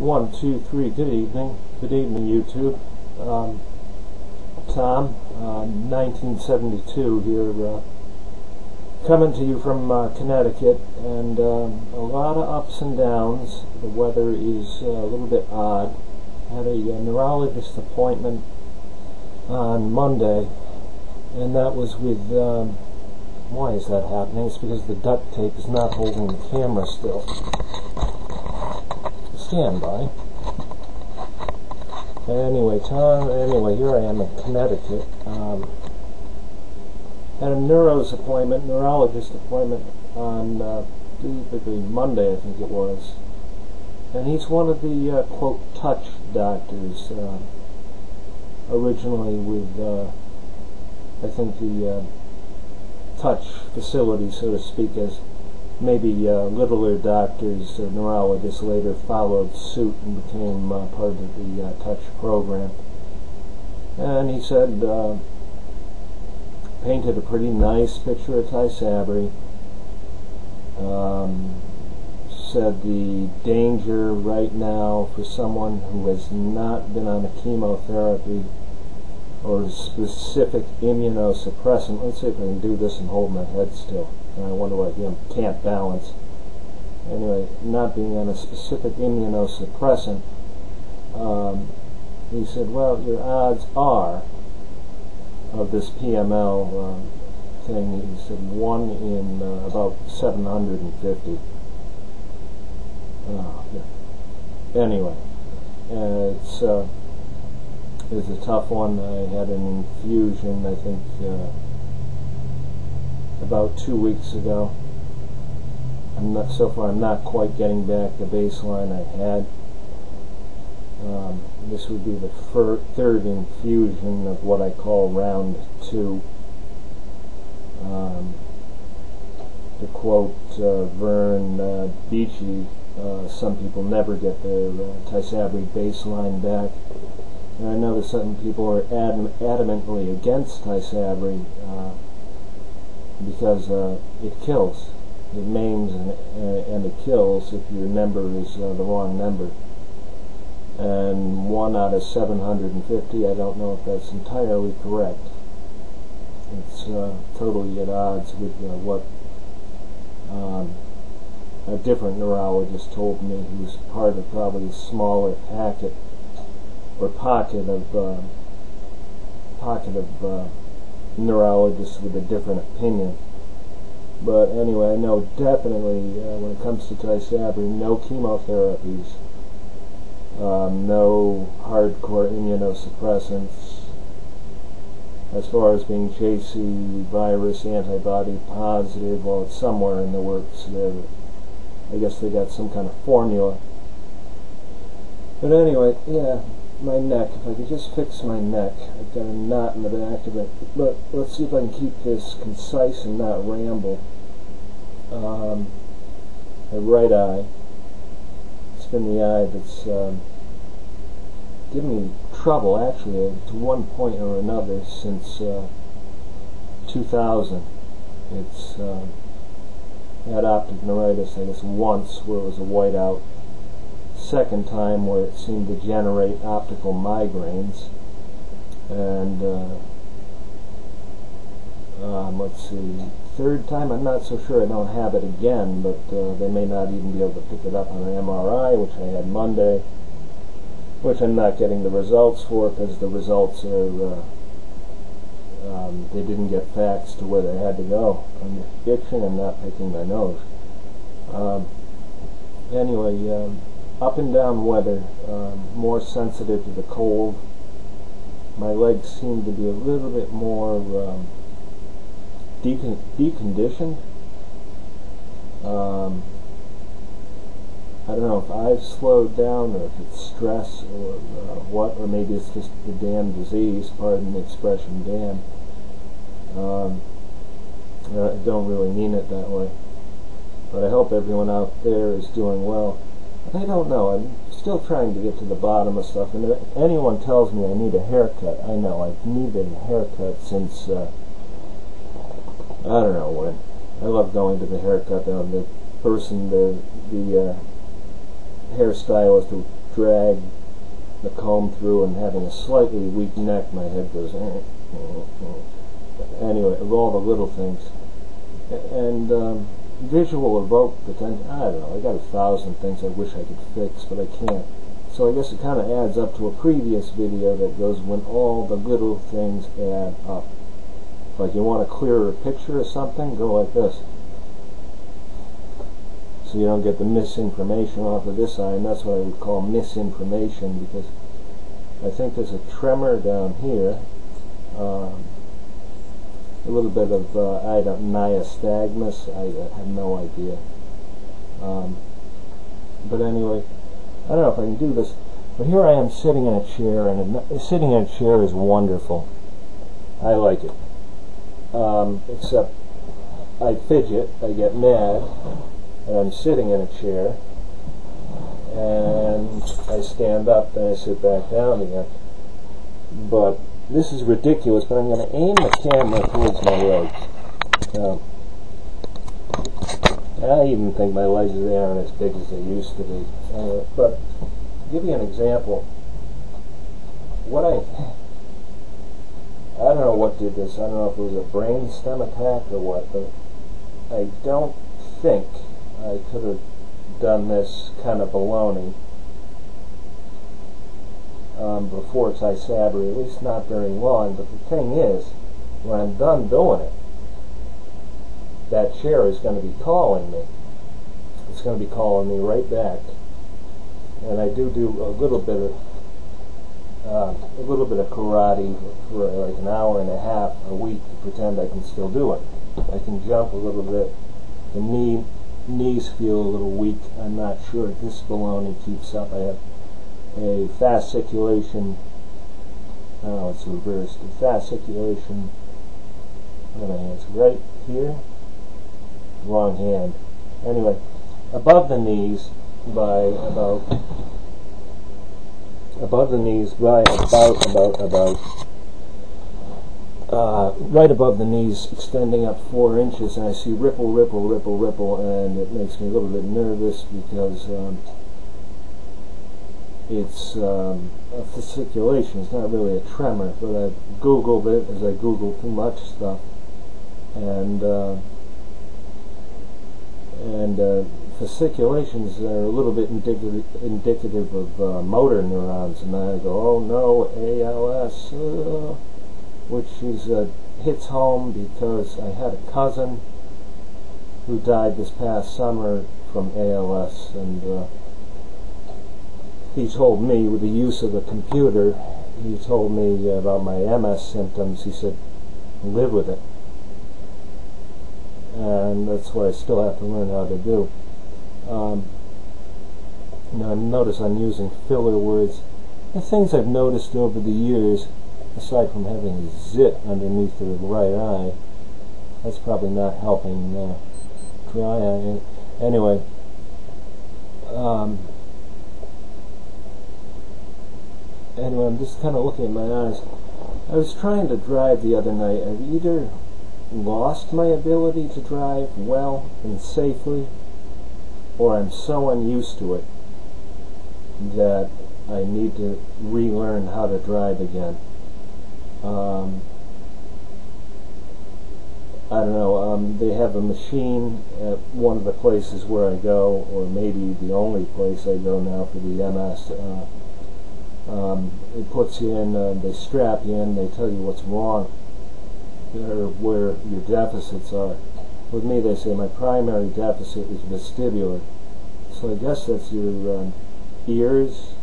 One, two, three. Good evening. Good evening, YouTube. Tom, 1972 here, coming to you from Connecticut, and a lot of ups and downs. The weather is a little bit odd. Had a neurologist appointment on Monday, and that was with, why is that happening? It's because the duct tape is not holding the camera still. Stand by. Anyway, here I am in Connecticut. Had a neurologist appointment on Monday, I think it was. And he's one of the, quote, touch doctors, originally with, I think the touch facility, so to speak, as maybe littler doctors, neurologists later followed suit and became part of the touch program. And he said, painted a pretty nice picture of Tysabri. Said the danger right now for someone who has not been on a chemotherapy or a specific immunosuppressant. Let's see if I can do this and hold my head still. I wonder why I can't balance. Anyway, not being on a specific immunosuppressant, he said, well, your odds are of this PML thing, he said 1 in about 750. Yeah. Anyway, it's a tough one. I had an infusion, I think, about 2 weeks ago. So far I'm not quite getting back the baseline I had. This would be the third infusion of what I call round 2. To quote Vern Beachy, some people never get their Tysabri baseline back. And I know that some people are adamantly against Tysabri because it kills. It maims and it kills if your number is the wrong number. And 1 out of 750, I don't know if that's entirely correct. It's totally at odds with what a different neurologist told me, who's part of probably a smaller pocket of neurologists with a different opinion. But anyway, I know definitely when it comes to Tysabri, no chemotherapies, no hardcore immunosuppressants. As far as being JC virus antibody positive, well, it's somewhere in the works there. I guess they got some kind of formula. But anyway, yeah, my neck. If I could just fix my neck. I've got a knot in the back of it. But let's see if I can keep this concise and not ramble. My right eye. It's been the eye that's given me trouble, actually, to one point or another since 2000. It's had optic neuritis, I guess, once where it was a whiteout. Second time where it seemed to generate optical migraines. And let's see, third time, I'm not so sure I don't have it again, but they may not even be able to pick it up on an MRI, which I had Monday, which I'm not getting the results for because the results are, they didn't get faxed to where they had to go. I'm itching and not picking my nose. Anyway, up and down weather, more sensitive to the cold. My legs seem to be a little bit more deconditioned. I don't know if I've slowed down or if it's stress or what, or maybe it's just the damn disease, pardon the expression damn. I don't really mean it that way. But I hope everyone out there is doing well. I don't know, I'm still trying to get to the bottom of stuff, and if anyone tells me I need a haircut, I know I've needed a haircut since, I don't know when. I love going to the haircut. The person, the hairstylist who drag the comb through and having a slightly weak neck, my head goes anyway, of all the little things. And visual evoked attention. I don't know, I got 1,000 things I wish I could fix, but I can't. So I guess it kind of adds up to a previous video that goes when all the little things add up. Like you want a clearer picture of something, go like this. So you don't get the misinformation off of this eye, and that's what I would call misinformation, because I think there's a tremor down here, a little bit of nystagmus, I have no idea. But anyway, I don't know if I can do this, but here I am sitting in a chair, and sitting in a chair is wonderful. I like it. Except I fidget, I get mad, and I'm sitting in a chair, and I stand up, then I sit back down again. But this is ridiculous, but I'm going to aim the camera towards my legs. I even think my legs aren't as big as they used to be. But to give you an example, I don't know what did this. I don't know if it was a brainstem attack or what, but I don't think I could have done this kind of baloney before Tysabri, at least not very long. But the thing is, when I'm done doing it, that chair is going to be calling me. It's going to be calling me right back. And I do a little bit of karate for like an hour and a half a week to pretend I can still do it. I can jump a little bit. The knees feel a little weak. I'm not sure if this baloney keeps up. I have a fasciculation. Oh, it's reversed. A fasciculation. Where are my hands? Right here. Wrong hand. Anyway, above the knees by about right above the knees, extending up 4 inches, and I see ripple, ripple, ripple, ripple, and it makes me a little bit nervous because it's a fasciculation. It's not really a tremor, but I googled it, as I google too much stuff, and fasciculations are a little bit indicative of motor neurons, and I go, oh no, ALS, which hits home because I had a cousin who died this past summer from ALS, and he told me, with the use of a computer, he told me about my MS symptoms. He said, live with it. And that's what I still have to learn how to do. Now notice I'm using filler words. The things I've noticed over the years, aside from having a zit underneath the right eye, that's probably not helping dry eye. Anyway, I'm just kind of looking at my eyes. I was trying to drive the other night. I've either lost my ability to drive well and safely, or I'm so unused to it that I need to relearn how to drive again. I don't know, they have a machine at one of the places where I go, or maybe the only place I go now for the MS. It puts you in, they strap you in, they tell you what's wrong, or where your deficits are. With me, they say my primary deficit is vestibular. So I guess that's your ears,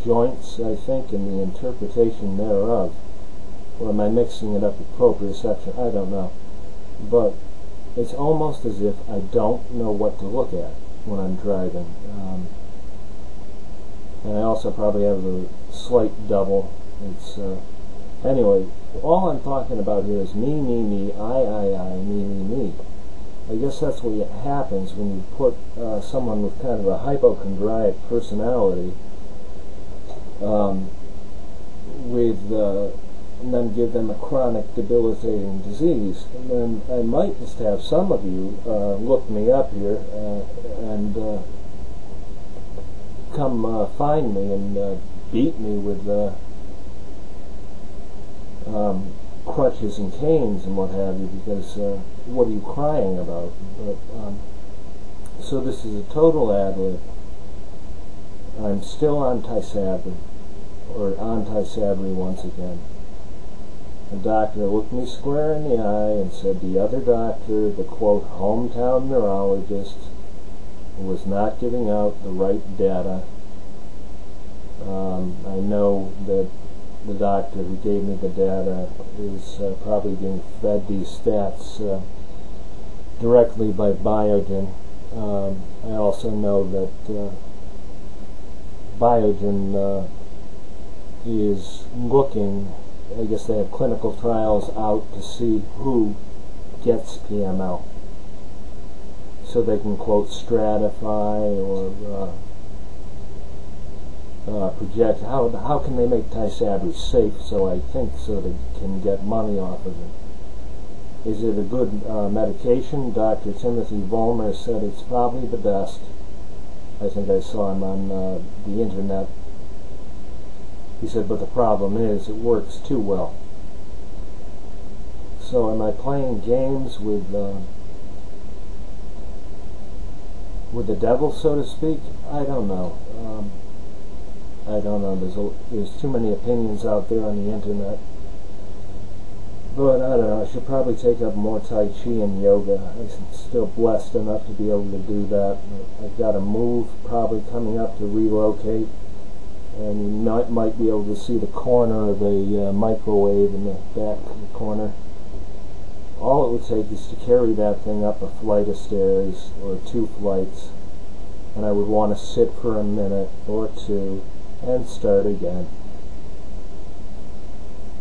joints, I think, and the interpretation thereof. Or am I mixing it up with proprioception? I don't know. But it's almost as if I don't know what to look at when I'm driving. And I also probably have a slight double. It's anyway, all I'm talking about here is me, I, me. I guess that's what happens when you put someone with kind of a hypochondriac personality and then give them a chronic debilitating disease. And then I might just have some of you look me up here and come find me and beat me with crutches and canes and what have you, because what are you crying about? But so this is a total ad-lib. I'm still on Tysabri, or on Tysabri once again. The doctor looked me square in the eye and said the other doctor, the quote hometown neurologist, was not giving out the right data. I know that the doctor who gave me the data is probably being fed these stats directly by Biogen. I also know that Biogen is looking, I guess they have clinical trials out to see who gets PML, so they can quote stratify or project how can they make Tysabri safe, so I think so they can get money off of it. Is it a good medication? Dr. Timothy Vollmer said it's probably the best. I think I saw him on the internet. He said, but the problem is it works too well. So am I playing games with the devil, so to speak? I don't know. I don't know. There's too many opinions out there on the internet. But I don't know. I should probably take up more Tai Chi and yoga. I'm still blessed enough to be able to do that. I've got a move probably coming up to relocate, and you might be able to see the corner of a microwave in the back corner. All it would take is to carry that thing up a flight of stairs or 2 flights, and I would want to sit for a minute or 2 and start again.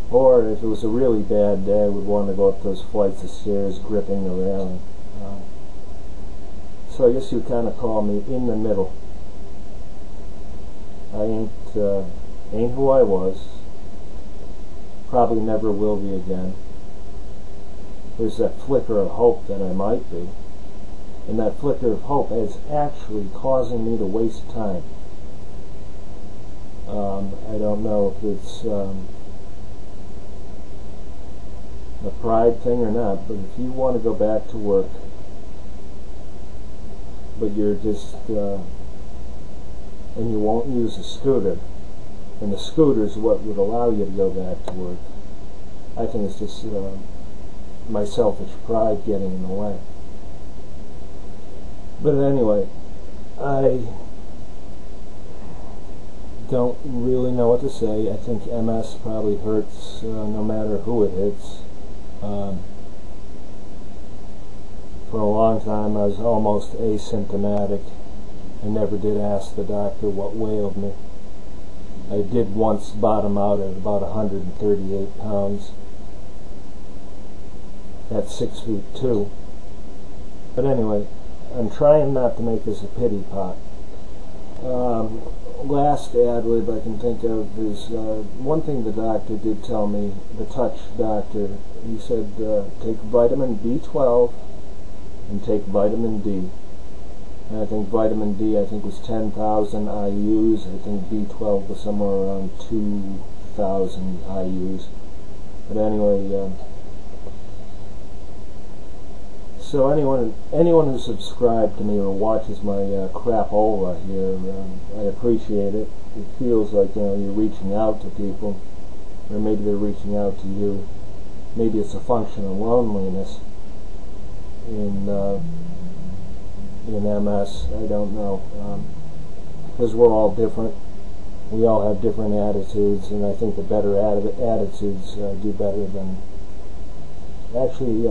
Or if it was a really bad day, I would want to go up those flights of stairs gripping the railing. So I guess you kind of call me in the middle. I ain't who I was. Probably never will be again. There's that flicker of hope that I might be. And that flicker of hope is actually causing me to waste time. I don't know if it's a pride thing or not, but if you want to go back to work, but you're just, and you won't use a scooter, and the scooter is what would allow you to go back to work, I think it's just my selfish pride getting in the way. But anyway, I don't really know what to say. I think MS probably hurts no matter who it hits. For a long time I was almost asymptomatic. I never did ask the doctor what wailed me. I did once bottom out at about 138 pounds at 6'2". But anyway, I'm trying not to make this a pity pot. Last ad-lib I can think of is one thing the doctor did tell me, the touch doctor. He said take vitamin B12 and take vitamin D. And I think vitamin D was 10,000 IUs. I think B12 was somewhere around 2,000 IUs. But anyway, so anyone who subscribed to me or watches my crapola here, I appreciate it. It feels like you're reaching out to people, or maybe they're reaching out to you. Maybe it's a function of loneliness in MS. I don't know, because we're all different. We all have different attitudes, and I think the better attitudes do better than actually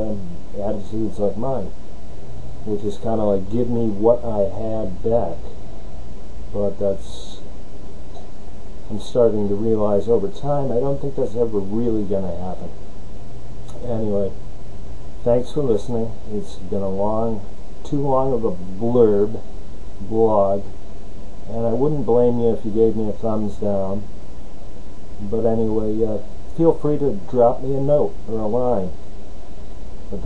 attitudes like mine, which is kind of like give me what I had back. But I'm starting to realize over time I don't think that's ever really going to happen. Anyway, thanks for listening. It's been too long of a blog, and I wouldn't blame you if you gave me a thumbs down. But anyway, feel free to drop me a note or a line. But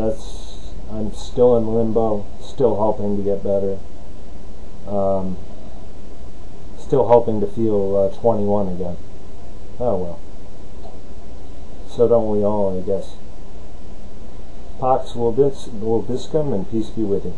I'm still in limbo, still hoping to get better. Still hoping to feel 21 again. Oh well. So don't we all, I guess. Pax vobiscum, and peace be with you.